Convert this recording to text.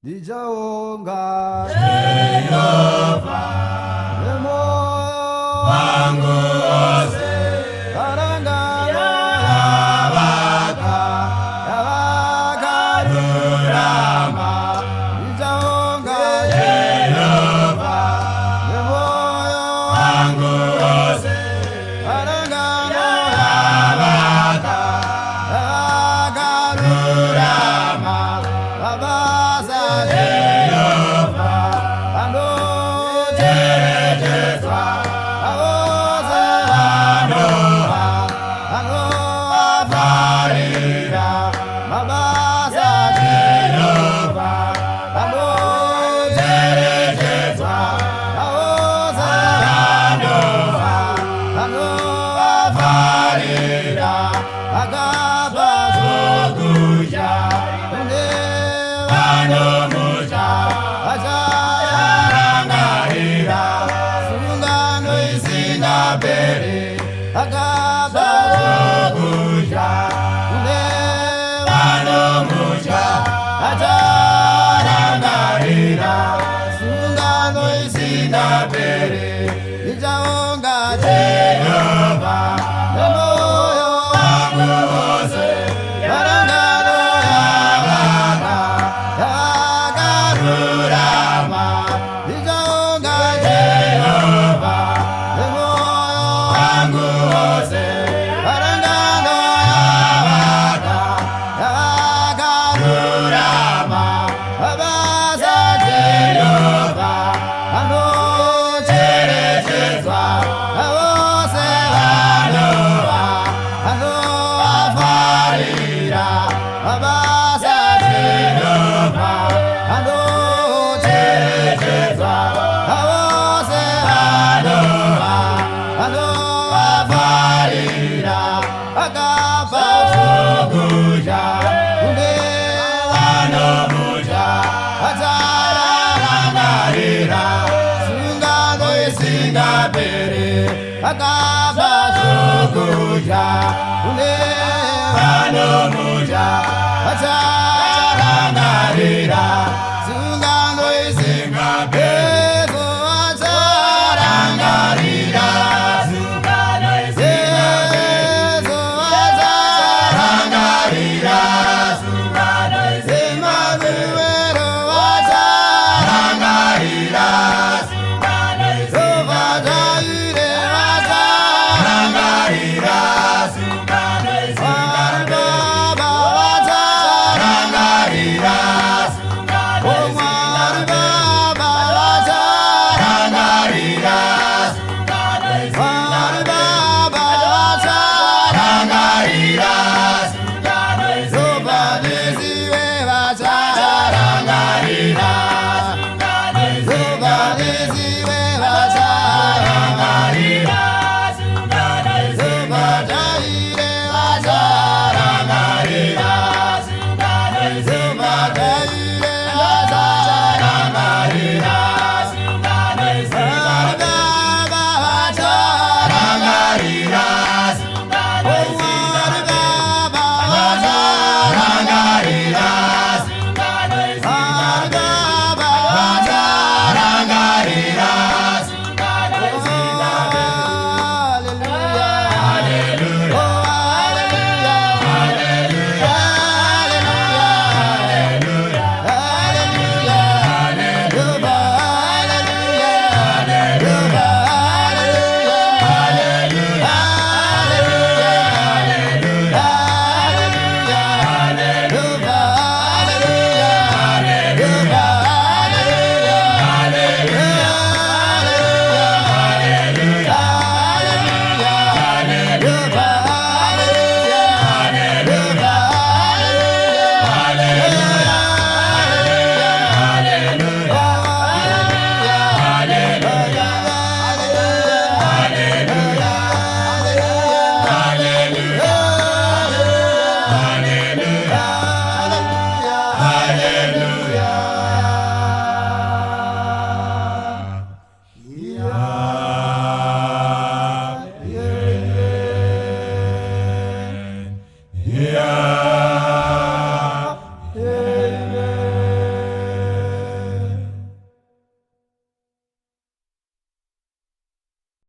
Nijaonga Jehova Nemoyo wangu ose Arangano Yabaka Rurama Nijaonga Jehova Nemoyo wangu ose Arangano Yabaka Rurama Abasa Jehova Ando Jerejezwa Aosa Anoha Ano Farida Mabasa Jehova Ando Jerejezwa Aosa Anoha Ano Farida Agaba Okuja Anomuja Arangarira Sungano Isingabere Agaba Okuja Anomuja Arangarira Sungano Isingabere Nijaonga Jehova Nemoyo wangu ose Arangano Yabaka Rurama Nijaonga Jehova Nemoyo wangu ose Arangano Yabaka Rurama Abasa Jehova Ano Jerejezwa Aose Anoha Ano Farida Abasa Jehova Ano Jerejezwa Aose Anoha Ano Farida Agaba Okuja Unde Anomuja Arangarira Sungano Isingabere Agaba Okuja Unde Anomuja Arangarira Sungano Isingabere Ezo Arangarira Sungano Isingabere Ezo Arangarira Sungano Isingabere Emanuelo Arangarira Sungano Isingabere Ovajaire Arangarira Sungano Isingabere Baba Arangarira Sungano Omar Isingabere Baba Arangarira Sungano Isingabere Arangarira Sungano Isingabere Arangarira Sungano Isingabere Arangarira Sungano Isingabere Arangarira Sungano Isingabere Arangarira Sungano Isingabere Arangarira Sungano Isingabere Arangarira Sungano Isingabere Arangarira Sungano Isingabere Hallelujah Hallelujah.